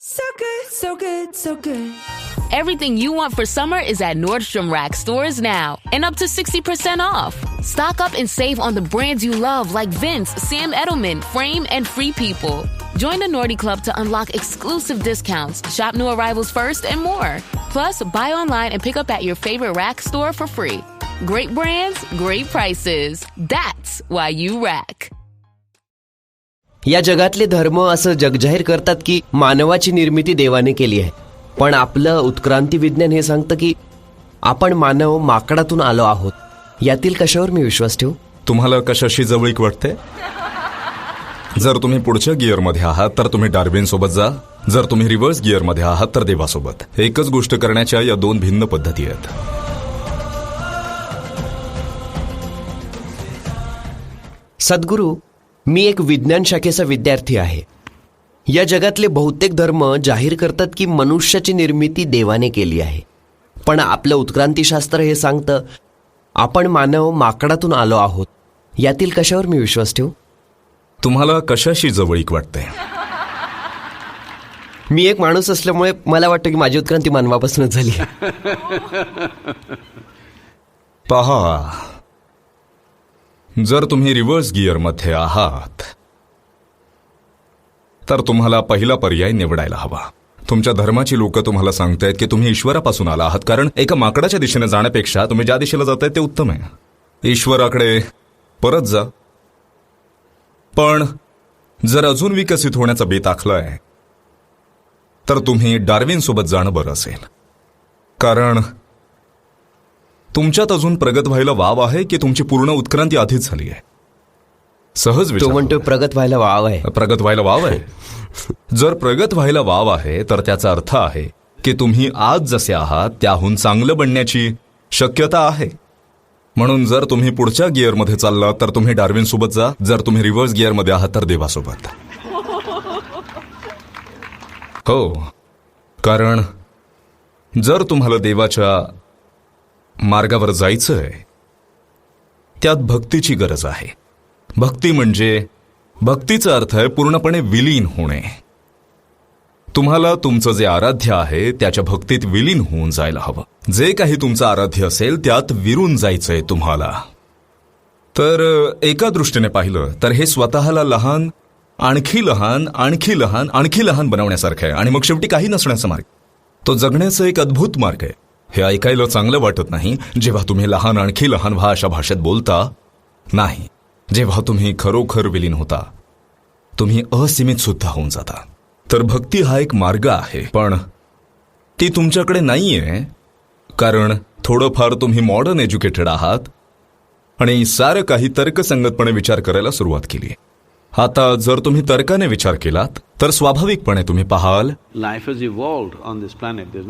So good, so good, so good. Everything you want for summer is at Nordstrom Rack stores now and up to 60% off. Stock up and save on the brands you love like Vince, Sam Edelman, Frame, and Free People. Join the Nordy Club to unlock exclusive discounts, shop new arrivals first, and more. Plus, buy online and pick up at your favorite Rack store for free. Great brands, great prices. That's why you Rack. या जगातले धर्म असं जगजाहीर करतात की मानवाची निर्मिती देवाने केली आहे, पण आपलं उत्क्रांती विज्ञान हे सांगतं की आपण मानव माकडातून आलो आहोत. यातील कशावर मी विश्वास ठेवू? तुम्हाला कशाशी जवळीक वाटते? जर तुम्ही पुढच्या गिअरमध्ये आहात तर तुम्ही डार्विन सोबत जा. जर तुम्ही रिव्हर्स गिअरमध्ये आहात तर देवासोबत. एकच गोष्ट करण्याच्या या दोन भिन्न पद्धती आहेत. सद्गुरू, मी एक विज्ञान शाखेचा विद्यार्थी आहे. या जगातले बहुतेक धर्म जाहीर करतात की मनुष्याची निर्मिती देवाने केली आहे, पण आपलं उत्क्रांतीशास्त्र हे सांगतं आपण मानव माकडातून आलो आहोत. यातील कशावर मी विश्वास ठेवू? तुम्हाला कशाशी जवळीक वाटते? मी एक माणूस असल्यामुळे मला वाटतं की माझी उत्क्रांती मानवापासूनच झाली. पहा, जर तुम्ही रिव्हर्स गिअरमध्ये आहात तर तुम्हाला पहिला पर्याय निवडायला हवा. तुमच्या धर्माची लोक तुम्हाला सांगतायत की तुम्ही ईश्वरापासून आला आहात, कारण एका माकडाच्या दिशेने जाण्यापेक्षा तुम्ही ज्या दिशेला जाताय ते उत्तम आहे. ईश्वराकडे परत जा. पण जर अजून विकसित होण्याचा बेत आखलाय तर तुम्ही डार्विन सोबत जाणं बरं असेल, कारण तुमच्यात अजून प्रगत व्हायला वाव आहे की तुमची पूर्ण उत्क्रांती आधीच झाली आहे? सहज विचार. तो म्हणतो प्रगत व्हायला वाव आहे. प्रगत व्हायला वाव आहे. जर प्रगत व्हायला वाव आहे तर त्याचा अर्थ आहे की तुम्ही आज जसे आहात त्याहून चांगलं बनण्याची शक्यता आहे. म्हणून जर तुम्ही पुढच्या गिअरमध्ये चाललात तर तुम्ही डार्विन सोबत जा. जर तुम्ही रिव्हर्स गिअरमध्ये आहात तर देवासोबत. हो, कारण जर तुम्हाला देवाच्या मार्गावर जायचंय त्यात भक्तीची गरज आहे. भक्ती म्हणजे, भक्तीचा अर्थ आहे पूर्णपणे विलीन होणे. तुम्हाला तुमचं जे आराध्य आहे त्याच्या भक्तीत विलीन होऊन जायला हवं. जे काही तुमचं आराध्य असेल त्यात विरून जायचंय तुम्हाला. तर एका दृष्टीने पाहिलं तर हे स्वतःला लहान, आणखी लहान, आणखी लहान, आणखी लहान बनवण्यासारखं आहे आणि मग शेवटी काही नसण्याचा मार्ग. तो जगण्याचा एक अद्भुत मार्ग आहे. हे ऐकायला चांगलं वाटत नाही जेव्हा तुम्ही लहान, आणखी लहान व्हा अशा भाषेत बोलता. नाही, जेव्हा तुम्ही खरोखर विलीन होता तुम्ही असीमित सुद्धा होऊन जाता. तर भक्ती हा एक मार्ग आहे, पण ती तुमच्याकडे नाहीये कारण थोडंफार तुम्ही मॉडर्न एज्युकेटेड आहात आणि सारं काही तर्कसंगतपणे विचार करायला सुरुवात केली. आता जर तुम्ही तर्काने विचार केलात तर स्वाभाविकपणे तुम्ही पाहाल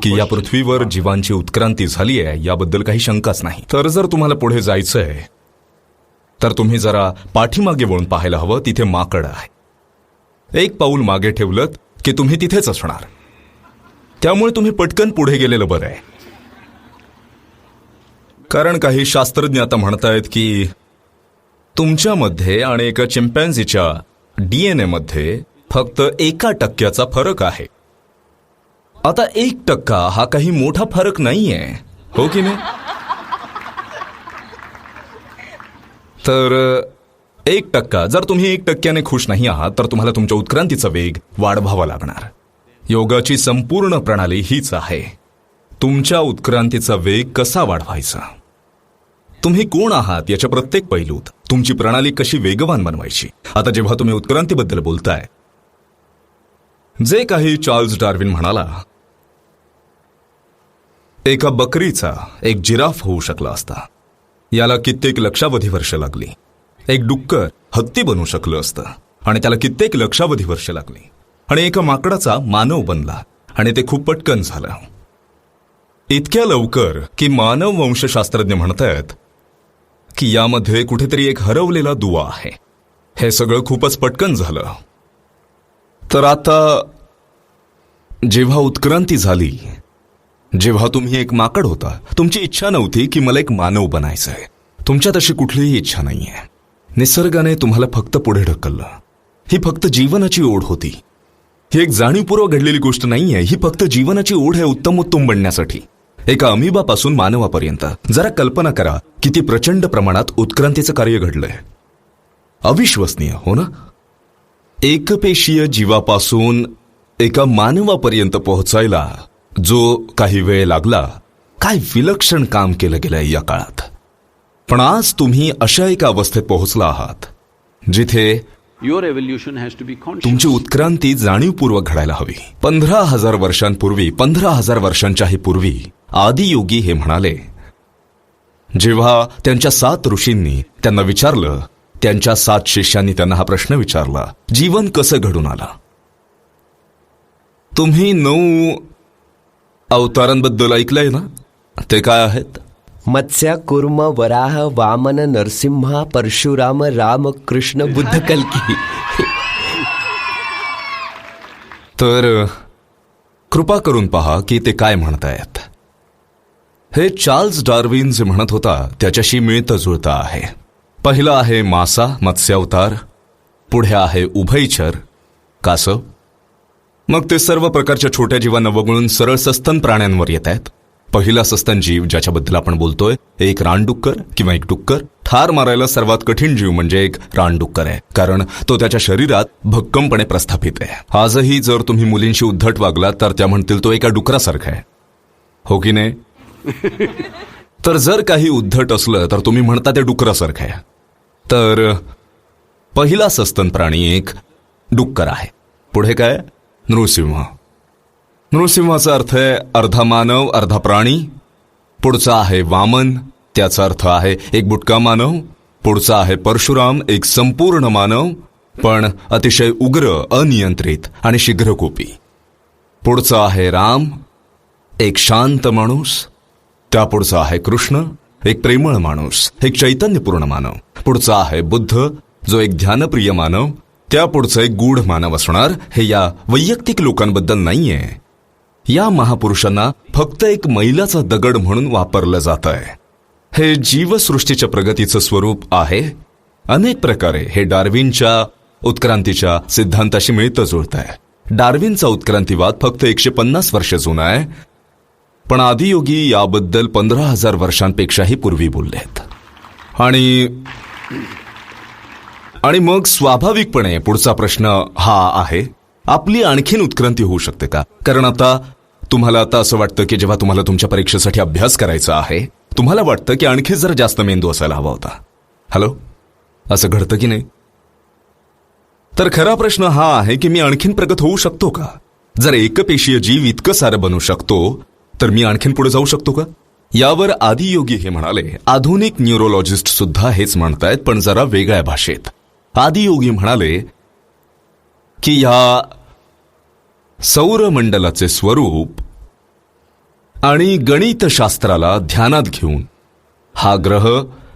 की या पृथ्वीवर जीवांची उत्क्रांती झाली आहे याबद्दल काही शंकाच नाही. तर जर तुम्हाला पुढे जायचंय तर तुम्ही जरा पाठीमागे वळून पाहायला हवं. तिथे माकड आहे. एक पाऊल मागे ठेवलं की तुम्ही तिथेच असणार. त्यामुळे तुम्ही पटकन पुढे गेलेलं बरं आहे. कारण काही शास्त्रज्ञ आता म्हणतायत की तुमच्यामध्ये आणि एका चिंपॅन्झीच्या DNA मध्ये फक्त 1% फरक आहे. आता 1% हा काही मोठा फरक नाहीये, हो की नाही? तर 1%, जर तुम्ही 1%ने खुश नाही आहात तर तुम्हाला तुमच्या उत्क्रांतीचा वेग वाढवावा लागणार. योगाची संपूर्ण प्रणाली हीच आहे. तुमच्या उत्क्रांतीचा वेग कसा वाढवायचा, तुम्ही कोण आहात याच्या प्रत्येक पैलूत तुमची प्रणाली कशी वेगवान बनवायची. आता जेव्हा तुम्ही उत्क्रांतीबद्दल बोलताय, जे काही चार्ल्स डार्विन म्हणाला, एका बकरीचा एक जिराफ होऊ शकला असता. याला कित्येक लक्षावधी वर्ष लागली. एक डुक्कर हत्ती बनू शकलं असतं आणि त्याला कित्येक लक्षावधी वर्ष लागली. आणि एका माकडाचा मानव बनला आणि ते खूप पटकन झालं. इतक्या लवकर की मानव वंशशास्त्रज्ञ म्हणतायत की यामध्ये कुठेतरी एक हरवलेला दुवा आहे. हे सगळं खूपच पटकन झालं. तर आता जेव्हा उत्क्रांती झाली, जेव्हा तुम्ही एक माकड होता, तुमची इच्छा नव्हती की मला एक मानव बनायचंय. तुमच्यात अशी कुठलीही इच्छा नाहीये. निसर्गाने तुम्हाला फक्त पुढे ढकललं. ही फक्त जीवनाची ओढ होती. ही एक जाणीवपूर्वक घडलेली गोष्ट नाहीये. ही फक्त जीवनाची ओढ आहे उत्तमोत्तम बनण्यासाठी. एका अमिबापासून मानवापर्यंत. जरा कल्पना करा किती प्रचंड प्रमाणात उत्क्रांतीचं कार्य घडलंय. अविश्वसनीय, हो ना? एकपेशीय जीवापासून एका मानवापर्यंत पोहोचायला जो काही वेळ लागला, काय विलक्षण काम केलं गेलंय या काळात. पण आज तुम्ही अशा एका अवस्थेत पोहोचला आहात जिथे Your evolution has to be conscious. तुमची उत्क्रांती जाणीवपूर्वक घडायला हवी. 15,000 वर्षांपूर्वी, 15,000 वर्षांच्याही पूर्वी आदियोगी हे म्हणाले, जेव्हा त्यांच्या 7 ऋषींनी त्यांना विचारलं, त्यांच्या 7 शिष्यांनी त्यांना हा प्रश्न विचारला, जीवन कसं घडून आलं? तुम्ही 9 अवतारांबद्दल ऐकलंय ना? ते काय आहेत? मत्स्य, कुर्म, वराह, वामन, नरसिंहा, परशुराम, राम, कृष्ण, बुद्ध, कल्की. तर कृपा करून पहा की ते काय म्हणतायत. हे चार्ल्स डार्विन जे म्हणत होता त्याच्याशी मिळतं जुळतं आहे. पहिला आहे मासा, मत्स्यावतार. पुढे आहे उभयचर, कासव. मग ते सर्व प्रकारच्या छोट्या जीवांना वगळून सरळ सस्तन प्राण्यांवर येत आहेत. पहिला सस्तन जीव ज्याच्याबद्दल आपण बोलतोय, एक रानडुक्कर किंवा एक डुक्कर. ठार मारायला सर्वात कठीण जीव म्हणजे एक रानडुक्कर आहे, कारण तो त्याच्या शरीरात भक्कमपणे प्रस्थापित आहे. आजही जर तुम्ही मुलींशी उद्धट वागलात तर त्या म्हणतील तो एका डुकरासारखा आहे, हो की नाही? तर जर काही उद्धट असलं तर तुम्ही म्हणता ते डुकरासारखं आहे. तर पहिला सस्तन प्राणी एक डुक्कर आहे. पुढे काय? नृसिंह. नृसिंहाचा अर्थ आहे अर्धा मानव अर्धा प्राणी. पुढचा आहे वामन, त्याचा अर्थ आहे एक बुटका मानव. पुढचा आहे परशुराम, एक संपूर्ण मानव पण अतिशय उग्र, अनियंत्रित आणि शीघ्रकोपी. पुढचा आहे राम, एक शांत माणूस. त्यापुढचा आहे कृष्ण, एक प्रेमळ माणूस, एक चैतन्यपूर्ण मानव. पुढचा आहे बुद्ध, जो एक ध्यानप्रिय मानव. त्यापुढचं एक गूढ मानव असणार. हे या वैयक्तिक लोकांबद्दल नाहीये. या महापुरुषांना फक्त एक मैलाचा दगड म्हणून वापरलं जात आहे. हे जीवसृष्टीच्या प्रगतीचं स्वरूप आहे. अनेक प्रकारे हे डार्विनच्या उत्क्रांतीच्या सिद्धांताशी मिळतं जुळतं आहे. डार्विनचा उत्क्रांतीवाद फक्त 150 वर्ष जुना आहे, पण आदियोगी याबद्दल 15,000 वर्षांपेक्षाही पूर्वी बोललेत. आणि मग स्वाभाविकपणे पुढचा प्रश्न हा आहे, आपली आणखीन उत्क्रांती होऊ शकते का? कारण आता तुम्हाला असं वाटतं की जेव्हा तुम्हाला तुमच्या परीक्षेसाठी अभ्यास करायचा आहे, तुम्हाला वाटतं की आणखी जरा जास्त मेंदू असायला हवा होता. हॅलो, असं घडतं की नाही? तर खरा प्रश्न हा आहे की मी आणखीन प्रगत होऊ शकतो का? जर एकपेशीय जीव इतकं सारं बनू शकतो तर मी आणखीन पुढे जाऊ शकतो का? यावर आदियोगी हे म्हणाले. आधुनिक न्यूरोलॉजिस्ट सुद्धा हेच म्हणतायत, पण जरा वेगळ्या भाषेत. आदियोगी म्हणाले की या सौरमंडलाचे स्वरूप आणि गणितशास्त्राला ध्यानात घेऊन हा ग्रह,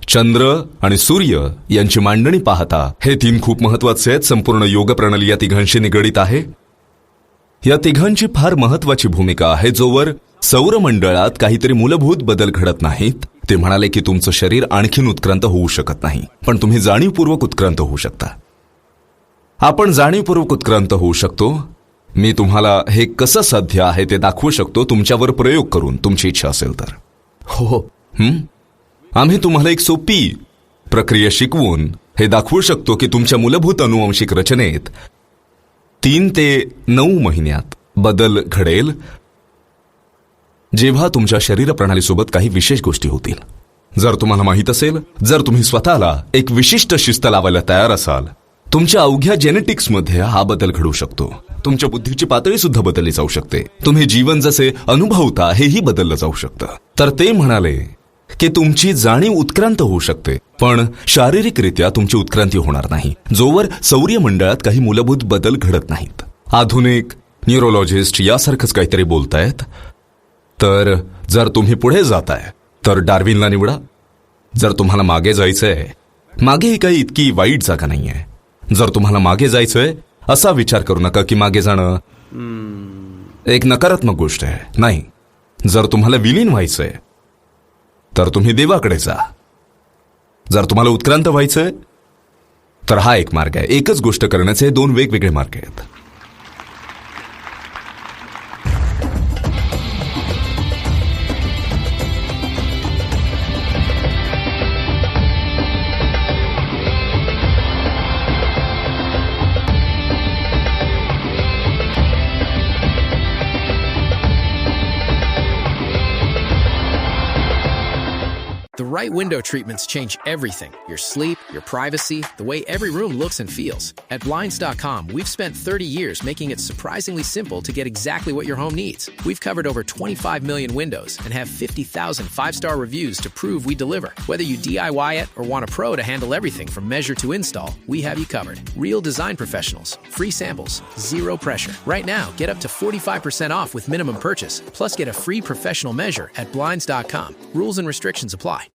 चंद्र आणि सूर्य यांची मांडणी पाहता हे 3 खूप महत्वाचे आहेत. संपूर्ण योग प्रणाली या तिघांशी निगडीत आहे. या तिघांची फार महत्वाची भूमिका आहे. जोवर सौरमंडळात काहीतरी मूलभूत बदल घडत नाहीत, ते म्हणाले की तुमचं शरीर आणखीन उत्क्रांत होऊ शकत नाही, पण तुम्ही जाणीवपूर्वक उत्क्रांत होऊ शकता. आपण जाणीवपूर्वक उत्क्रांत होऊ शकतो. मी तुम्हाला हे कसं साध्य आहे ते दाखवू शकतो, तुमच्यावर प्रयोग करून, तुमची इच्छा असेल तर. हो. आम्ही तुम्हाला एक सोपी प्रक्रिया शिकवून हे दाखवू शकतो की तुमच्या मूलभूत अनुवांशिक रचनेत 3 ते 9 महिन्यात बदल घडेल, जेव्हा तुमच्या शरीर प्रणालीसोबत काही विशेष गोष्टी होतील. जर तुम्हाला माहित असेल, जर तुम्ही स्वतःला एक विशिष्ट शिस्त लावायला तयार असाल, तुमच्या अवघ्या जेनेटिक्समध्ये हा बदल घडू शकतो. तुमच्या बुद्धीची पातळी सुद्धा बदलली जाऊ शकते. तुम्ही जीवन जसे अनुभवता हेही बदललं जाऊ शकतं. तर ते म्हणाले की तुमची जाणीव उत्क्रांत होऊ शकते, पण शारीरिकरित्या तुमची उत्क्रांती होणार नाही जोवर सौरमंडळात काही मूलभूत बदल घडत नाहीत. आधुनिक न्यूरोलॉजिस्ट यासारखंच काहीतरी बोलतायत. तर जर तुम्ही पुढे जाताय तर डार्विनला निवडा. जर तुम्हाला मागे जायचंय, मागे ही काही इतकी वाईट जागा नाहीये. जर तुम्हाला मागे जायचंय, असा विचार करू नका की मागे जाणं एक नकारात्मक गोष्ट आहे. नाही, जर तुम्हाला विलीन व्हायचंय तर तुम्ही देवाकडे जा. जर तुम्हाला उत्क्रांत व्हायचंय तर हा एक मार्ग आहे. एकच गोष्ट करण्याचे 2 वेगवेगळे मार्ग आहेत. right window treatments change everything. Your sleep, your privacy, the way every room looks and feels. At Blinds.com, we've spent 30 years making it surprisingly simple to get exactly what your home needs. We've covered over 25 million windows and have 50,000 five-star reviews to prove we deliver. Whether you DIY it or want a pro to handle everything from measure to install, we have you covered. Real design professionals, free samples, zero pressure. Right now, get up to 45% off with minimum purchase, plus get a free professional measure at Blinds.com. Rules and restrictions apply.